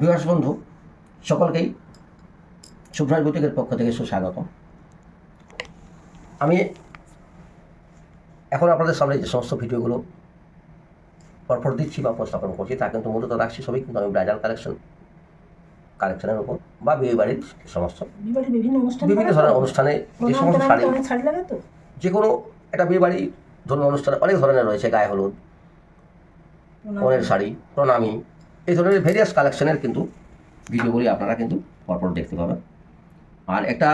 Viewers বন্ধু সকলকেই সুপ্রাস বুটিকের পক্ষ থেকে সুস্বাগতম। আমি এখন আপনাদের সামনে যে সমস্ত ভিডিওগুলো পরপর দিচ্ছি বা উপস্থাপন করছি তা কিন্তু মূলত রাখছি সবই কিন্তু আমি ব্রাইডাল কালেকশনের উপর বা বিয়ে বাড়ির সমস্ত বিভিন্ন ধরনের অনুষ্ঠানে যে সমস্ত শাড়ি যে কোনো একটা বিয়ে বাড়ি ধরনের অনুষ্ঠানে অনেক ধরনের রয়েছে, গায়ে হলুদ, কনের শাড়ি, প্রণামী, এই ধরনের ভেরিয়াস কালেকশনের কিন্তু ভিডিওগুলি আপনারা কিন্তু পরপর দেখতে পাবেন। আর একটা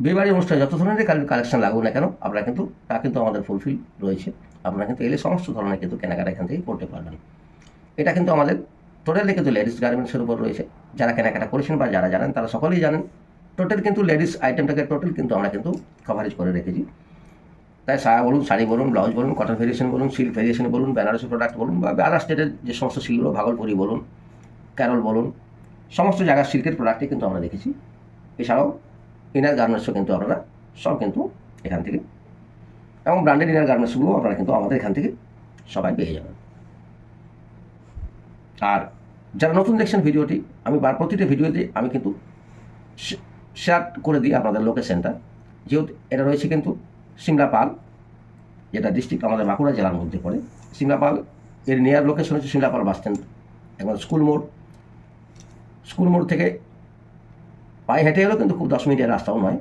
বিয়েবাড়ির অনুষ্ঠানে যত ধরনের কালেকশন লাগুক না কেন আপনারা কিন্তু তা কিন্তু আমাদের ফুলফিল রয়েছে। আপনারা কিন্তু এলে সমস্ত ধরনের কিন্তু কেনাকাটা এখান থেকে করতে পারবেন। এটা কিন্তু আমাদের টোটালি কিন্তু লেডিস গার্মেন্টসের উপর রয়েছে। যারা কেনাকাটা করেছেন বা যারা জানেন তারা সকলেই জানেন টোটাল কিন্তু লেডিস আইটেমটাকে টোটাল কিন্তু আমরা কিন্তু কভারেজ করে রেখেছি। তাই সায়া বলুন, শাড়ি বলুন, ব্লাউজ বলুন, কটন ভেরিয়েশন বলুন, সিল্ক ভেরিয়েশন বলুন, বেনারসি প্রোডাক্ট বলুন বা আদার স্টেটের যে সমস্ত সিল্কগুলো, ভাগলপুরি বলুন, ক্যারল বলুন, সমস্ত জায়গার সিল্কের প্রোডাক্টই কিন্তু আমরা রেখেছি। এছাড়াও ইনার গার্মেন্টসও কিন্তু আপনারা সব কিন্তু এখান থেকে, এবং ব্র্যান্ডেড ইনার গার্মেন্টসগুলো আপনারা কিন্তু আমাদের এখান থেকে সবাই পেয়ে যাবেন। আর যারা নতুন দেখছেন ভিডিওটি, আমি প্রতিটা ভিডিওতে আমি কিন্তু শেয়ার করে দিই আপনাদের লোকেশনটা। যেহেতু এটা রয়েছে কিন্তু সিমলাপাল, যেটা ডিস্ট্রিক্ট আমাদের বাঁকুড়া জেলার মধ্যে পড়ে। সিমলাপাল এর নিয়ার লোকেশন হচ্ছে সিমলাপাল বাস স্ট্যান্ড এবং স্কুল মোড় থেকে পায়ে হেঁটে গেলেও কিন্তু খুব 10 মিনিটের রাস্তাও নয়।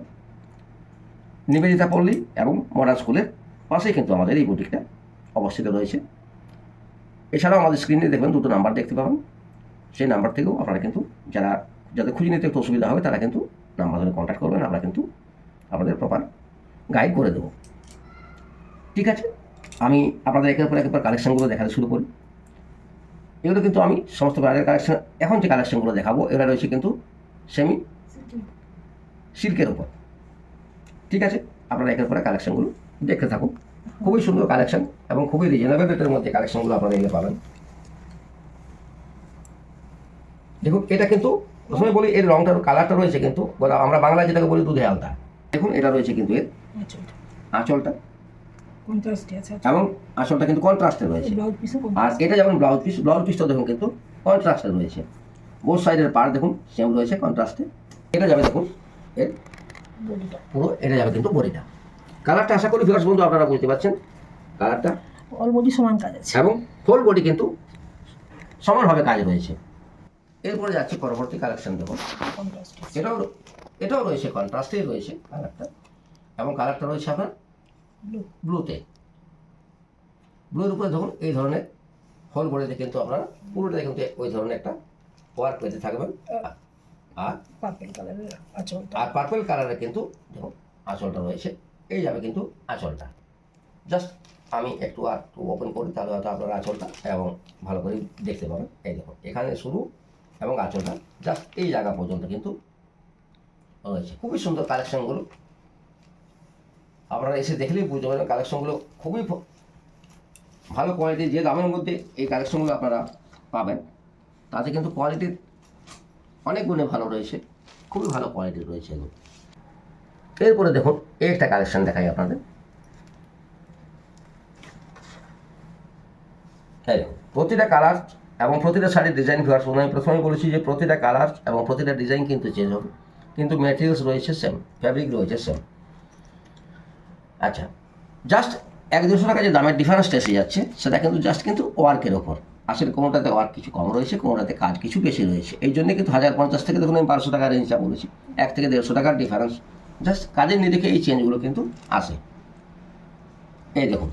নিবেদিতা পল্লী এবং মডার্ন স্কুলের পাশেই কিন্তু আমাদের এই বুটিকটা অবস্থিত রয়েছে। এছাড়াও আমাদের স্ক্রিনে দেখবেন দুটো নাম্বার দেখতে পাবেন। সেই নাম্বার থেকেও আপনারা কিন্তু যাদের খুঁজে নিতে একটু অসুবিধা হবে তারা কিন্তু নাম্বার ধরে কন্ট্যাক্ট করবেন, আমরা কিন্তু আপনাদের প্রপার গাইড করে দেবো। ঠিক আছে, আমি আপনাদের একের পর কালেকশানগুলো দেখাতে শুরু করি। এগুলো কিন্তু আমি সমস্ত ব্র্যান্ডের কালেকশান, এখন যে কালেকশানগুলো দেখাবো এগুলো রয়েছে কিন্তু সেমি সিল্কের উপর। ঠিক আছে, আপনারা একের পরে কালেকশানগুলো দেখতে থাকুন। খুবই সুন্দর কালেকশান এবং খুবই রিজনেবল রেটের মধ্যে কালেকশানগুলো আপনারা এগুলো পাবেন। দেখুন, এটা কিন্তু প্রথমে বলি এর রংটার কালারটা রয়েছে কিন্তু আমরা বাংলায় যেটাকে বলি দুধে আলতা। দেখুন, এটা রয়েছে কিন্তু এর আঁচলটা এবং আঁচলটা কিন্তু কন্ট্রাস্টে রয়েছে। আর এটা যেমন ব্লাউজ পিসটাও দেখুন কিন্তু কন্ট্রাস্টে রয়েছে। বোথ সাইডের পার্ট দেখুন সেম রয়েছে কন্ট্রাস্টে। এটা যাবে দেখুন এর পুরো, এটা যাবে কিন্তু বডিটা। কালারটা আশা করি ভিউয়ার্স বন্ধু আপনারা বুঝতে পারছেন। কালারটা অল বডি সমান কাজ আছে এবং ফুল বডি কিন্তু সমানভাবে কাজ রয়েছে। এরপরে যাচ্ছে পরবর্তী কালেকশন। দেখুন, এটাও রয়েছে কন্ট্রাস্টেই রয়েছে কালারটা, এবং কালারটা রয়েছে আপনার ব্লুতে। ব্লুর উপরে দেখুন এই ধরনের হোল বডিতে কিন্তু আপনারা পুরোটা কিন্তু ওই ধরনের একটা ওয়ার্ক পেতে থাকবেন। আর পার্পল কালারের কিন্তু দেখুন আঁচলটা রয়েছে। এই যাবে কিন্তু আঁচলটা। জাস্ট আমি একটু ওপেন করি, তাহলে হয়তো আপনারা আঁচলটা এবং ভালো করে দেখতে পাবেন। এই দেখুন এখানে শুরু এবং আঁচলটা জাস্ট এই জায়গা পর্যন্ত কিন্তু রয়েছে। খুবই সুন্দর কালেকশনগুলো, আপনারা এসে দেখলেই বুঝতে পারবেন কালেকশনগুলো খুবই ভালো কোয়ালিটি। যে দামের মধ্যে এই কালেকশনগুলো আপনারা পাবেন তাতে কিন্তু কোয়ালিটির অনেক গুণে ভালো রয়েছে, খুবই ভালো কোয়ালিটির রয়েছে এগুলো। এরপরে দেখুন এই একটা কালেকশন দেখাই আপনাদের। এই দেখুন প্রতিটা কালার এবং প্রতিটা শাড়ির ডিজাইন ভিউয়ার্স, আমি প্রথমে বলেছি যে প্রতিটা কালার এবং প্রতিটা ডিজাইন কিন্তু চেঞ্জ হবে, কিন্তু ম্যাটেরিয়ালস রয়েছে সেম, ফ্যাব্রিক রয়েছে সেম। আচ্ছা, জাস্ট 100-150 টাকা যে দামের ডিফারেন্সটা এসে যাচ্ছে সেটা কিন্তু জাস্ট কিন্তু ওয়ার্কের ওপর। আসলে কোনোটাতে ওয়ার্ক কিছু কম রয়েছে, কোনোটাতে কাজ কিছু বেশি রয়েছে। এই জন্যে কিন্তু 1050 থেকে দেখুন আমি 1200 টাকার রেঞ্জটা বলেছি। 1 থেকে 150 টাকার ডিফারেন্স জাস্ট কাজের নিরিখে এই চেঞ্জগুলো কিন্তু আসে। এই দেখুন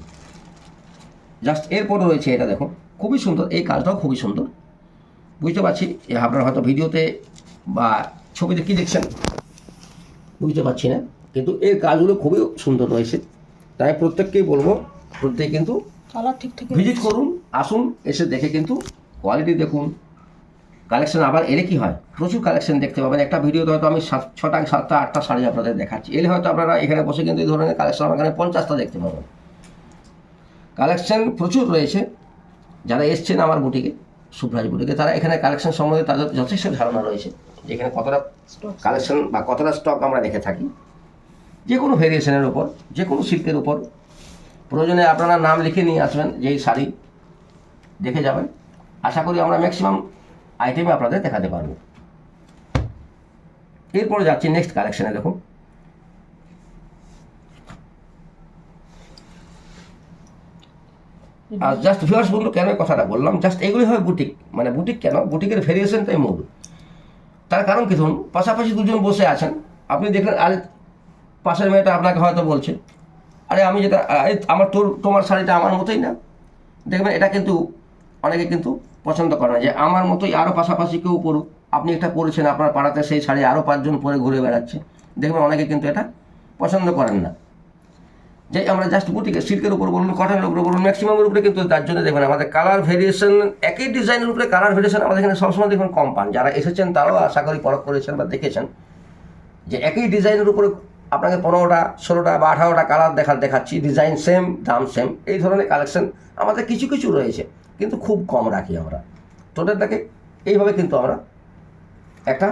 জাস্ট এরপরও রয়েছে এটা দেখুন, খুবই সুন্দর। এই কাজটাও খুবই সুন্দর। বুঝতে পারছি আপনারা হয়তো ভিডিওতে বা ছবিতে কী দেখছেন বুঝতে পারছি না, কিন্তু এই কাজগুলো খুবই সুন্দর রয়েছে। তাই প্রত্যেককেই বলবো প্রত্যেকে কিন্তু ভিজিট করুন, আসুন, এসে দেখে কিন্তু কোয়ালিটি দেখুন। কালেকশন আবার এলে কি হয়, প্রচুর কালেকশন দেখতে পাবেন। একটা ভিডিওতে হয়তো আমি 6টা 7টা 8টা শাড়ি আপনাদের দেখাচ্ছি, এলে হয়তো আপনারা এখানে বসে কিন্তু এই ধরনের কালেকশন আমার এখানে 50টা দেখতে পাবেন। কালেকশন প্রচুর রয়েছে। যারা এসছেন আমার বুটিকে, সুপ্রাস বুটিকে, তারা এখানে কালেকশন সম্বন্ধে তাদের যথেষ্ট ধারণা রয়েছে যে এখানে কতটা কালেকশন বা কতটা স্টক আমরা রেখে থাকি। যে কোনো ভেরিয়েশনের উপর, যে কোনো সিল্কের উপর প্রয়োজনে আপনারা নাম লিখে নিয়ে আসবেন, যেই শাড়ি দেখে যাবেন। আশা করি আমরা ম্যাক্সিমাম আইটেমে আপনাদের দেখাতে পারবো। এরপরে যাচ্ছি নেক্সট কালেকশনে। দেখুন আর জাস্ট ভিউয়ার্স বন্ধু কেন এই কথাটা বললাম, জাস্ট এগুলি হয় বুটিক, মানে বুটিক কেন, বুটিকের ভেরিয়েশনটাই মূল। তার কারণ কি, ধরুন পাশাপাশি দুজন বসে আছেন, আপনি দেখলেন আরে পাশের মেয়েটা আপনাকে হয়তো বলছে আরে আমি যেটা আমার তোমার শাড়িটা আমার মতোই না। দেখবেন এটা কিন্তু অনেকে কিন্তু পছন্দ করে না যে আমার মতোই আরও পাশাপাশি কেউ পড়ুক। আপনি একটা পরেছেন, আপনার পাড়াতে সেই শাড়ি আরও 5 জন পরে ঘুরে বেড়াচ্ছে, দেখবেন অনেকে কিন্তু এটা পছন্দ করেন না। যে আমরা জাস্ট বুটিকে সিল্কের উপর বলুন, কটনের উপরে বলুন, ম্যাক্সিমামের উপরে কিন্তু তার জন্য দেখবেন আমাদের কালার ভেরিয়েশন, একই ডিজাইনের উপরে কালার ভেরিয়েশন আমাদের এখানে সবসময় দেখবেন কম পান। যারা এসেছেন তারাও আশা করি পরখ করেছেন বা দেখেছেন যে একই ডিজাইনের উপরে আপনাকে 15টা 16টা বা 18টা কালার দেখাচ্ছি, ডিজাইন সেম, দাম সেম। এই ধরনের কালেকশন আমাদের কিছু কিছু রয়েছে, কিন্তু খুব কম রাখি আমরা। তোদেরটাকে এইভাবে কিন্তু আমরা একটা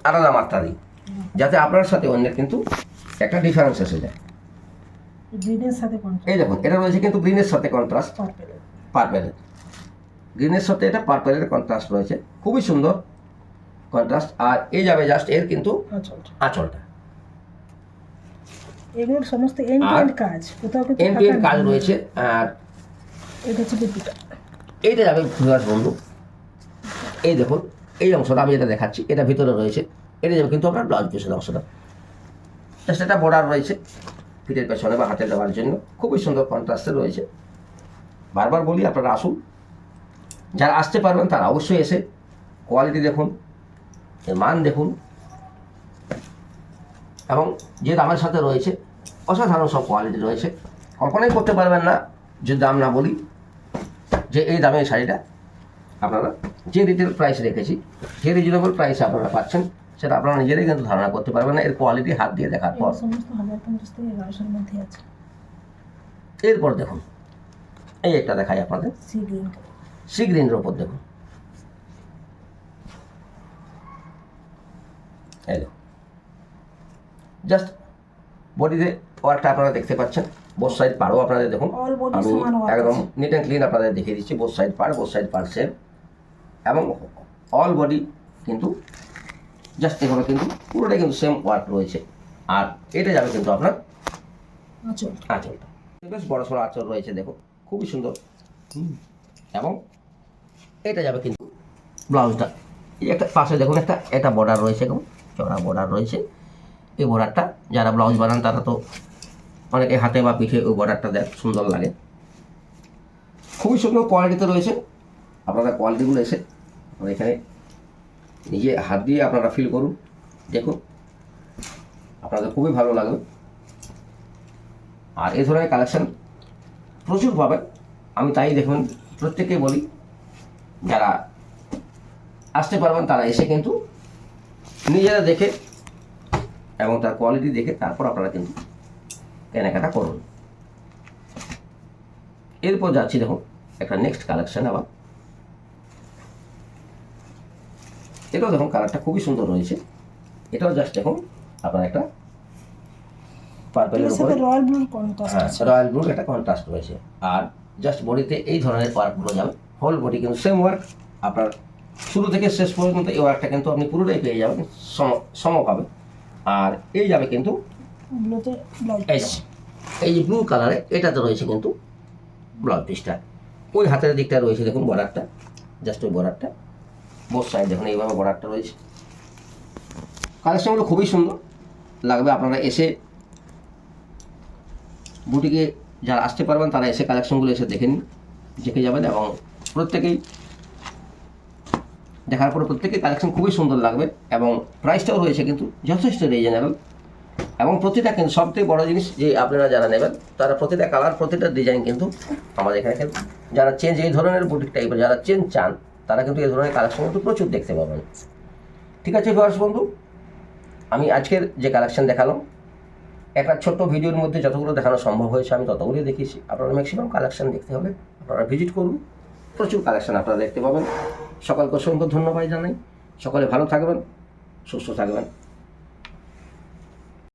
আলাদা মাত্রা দিই, যাতে আপনার সাথে অন্যের কিন্তু একটা ডিফারেন্স এসে যায়। গ্রিনের সাথে কন্ট্রাস্ট, এই দেখুন এটা রয়েছে কিন্তু গ্রিনের সাথে কন্ট্রাস্ট, পার্পেলের। পার্পেলের, গ্রিনের সাথে এটা পার্পেলের কন্ট্রাস্ট রয়েছে, খুবই সুন্দর কন্ট্রাস্ট। আর এই যাবে জাস্ট এর কিন্তু আঁচলটা, এগুলোর সমস্ত এন্ড টু এন্ড কাজ, কোথাও কিন্তু এন্ড টু এন্ড কাজ রয়েছে। আর এটা হচ্ছে দুটোটা। এইটা যাবে ভিউয়ার্স বন্ধু, এই দেখুন এই অংশটা আমি যেটা দেখাচ্ছি এটা ভিতরে রয়েছে, এটা যাবে কিন্তু আপনার ব্লাউজ পিসের অংশটা। জাস্ট এটা বর্ডার রয়েছে পিঠের পেছনে বা হাতে দেওয়ার জন্য, খুবই সুন্দর কন্ট্রাস্টে রয়েছে। বারবার বলি আপনারা আসুন, যারা আসতে পারবেন তারা অবশ্যই এসে কোয়ালিটি দেখুন, এর মান দেখুন, এবং যে দামের সাথে রয়েছে অসাধারণ সব কোয়ালিটি রয়েছে। কখনোই করতে পারবেন না যে দাম না বলি, যে এই দামে এই শাড়িটা আপনারা যে রিটেল প্রাইস রেখেছি, যে রিজনেবল প্রাইসে আপনারা পাচ্ছেন, সেটা আপনারা নিজেরাই কিন্তু ধারণা করতে পারবেন না এর কোয়ালিটি হাত দিয়ে দেখার পর। সমস্ত 1050 থেকে 1100 মধ্যে আছে। এরপর দেখুন এই একটা দেখাই আপনাদের, সি গ্রিন, সি গ্রিনের ওপর দেখুন, এই দেখুন জাস্ট বডিতে ওয়ার্কটা আপনারা দেখতে পাচ্ছেন, বোথ সাইড পাড়ও আপনাদের দেখুন, অল বডি আমি সমান ওয়ার্ক একদম নিট অ্যান্ড ক্লিন আপনাদের দেখিয়ে দিচ্ছি। বোথ সাইড পাড় সেম, এবং অল বডি কিন্তু জাস্ট এভাবে কিন্তু পুরোটাই কিন্তু সেম ওয়ার্ক রয়েছে। আর এটা যাবে কিন্তু আপনার আঁচলটা, বেশ বড় সড়ো আঁচল রয়েছে দেখুন, খুবই সুন্দর। এবং এটা যাবে কিন্তু ব্লাউজটা, এই একটা পাশে দেখুন একটা বর্ডার রয়েছে, এবং চড়া বর্ডার রয়েছে। এই বর্ডারটা যারা ব্লাউজ বানান তারা তো অনেকে হাতে বা পিঠে ওই বর্ডারটা দেখ সুন্দর লাগে, খুবই সুন্দর কোয়ালিটিতে রয়েছে। আপনারা কোয়ালিটিগুলো এসে আপনারা এখানে নিজে হাত দিয়ে আপনারা ফিল করুন, দেখুন আপনাদের খুবই ভালো লাগবে। আর এই ধরনের কালেকশন প্রচুর পাবেন, আমি তাই দেখবেন প্রত্যেকেই বলি যারা আসতে পারবেন তারা এসে কিন্তু নিজেরা দেখে এবং তার কোয়ালিটি দেখে তারপর আপনারা কিন্তু কেনাকাটা করুন। এরপর যাচ্ছি দেখুন একটা নেক্সট কালেকশন। আবার এটাও দেখুন কালারটা খুবই সুন্দর রয়েছে, এটাও জাস্ট দেখুন আপনার একটা পার্পেলের উপরে রয়্যাল ব্লু কন্ট্রাস্ট আছে, রয়্যাল ব্লুর একটা কন্ট্রাস্ট রয়েছে। আর জাস্ট বডিতে এই ধরনের ওয়ার্কগুলো যাবে, হোল বডি কিন্তু সেম ওয়ার্ক, আপনার শুরু থেকে শেষ পর্যন্ত এই ওয়ার্কটা কিন্তু আপনি পুরোটাই পেয়ে যাবেন সমভাবে। আর এই যাবে কিন্তু ব্লুতে ব্লাউজ এই যে ব্লু কালারে এটাতে রয়েছে কিন্তু ব্লাউজ পিসটা, ওই হাতের দিকটা রয়েছে দেখুন বর্ডারটা, জাস্ট ওই বর্ডারটা বোথ সাইড দেখুন এইভাবে বর্ডারটা রয়েছে। কালেকশনগুলো খুবই সুন্দর লাগবে, আপনারা এসে বুটিকে যারা আসতে পারবেন তারা এসে কালেকশনগুলো এসে দেখে নিন, দেখে যাবেন, এবং প্রত্যেকেই দেখার পরে প্রত্যেকেই কালেকশন খুবই সুন্দর লাগবে। এবং প্রাইসটাও রয়েছে কিন্তু যথেষ্ট রিজনেবল, এবং প্রতিটা কিন্তু সবথেকে বড় জিনিস যে আপনারা যারা নেবেন তারা প্রতিটা কালার প্রতিটা ডিজাইন কিন্তু আমাদের এখানে যারা চেঞ্জ এই ধরনের বুটিক টাইপের যারা চেঞ্জ চান তারা কিন্তু এই ধরনের কালেকশন কিন্তু প্রচুর দেখতে পাবেন। ঠিক আছে ভিউয়ার্স বন্ধু, আমি আজকের যে কালেকশন দেখালাম একটা ছোট্ট ভিডিওর মধ্যে যতগুলো দেখানো সম্ভব হয়েছে আমি ততগুলোই দেখিয়েছি। আপনারা ম্যাক্সিমাম কালেকশন দেখতে হবে, আপনারা ভিজিট করুন, প্রচুর কালেকশন আপনারা দেখতে পাবেন। সকলকে অসংখ্য ধন্যবাদ জানাই, সকলে ভালো থাকবেন, সুস্থ থাকবেন।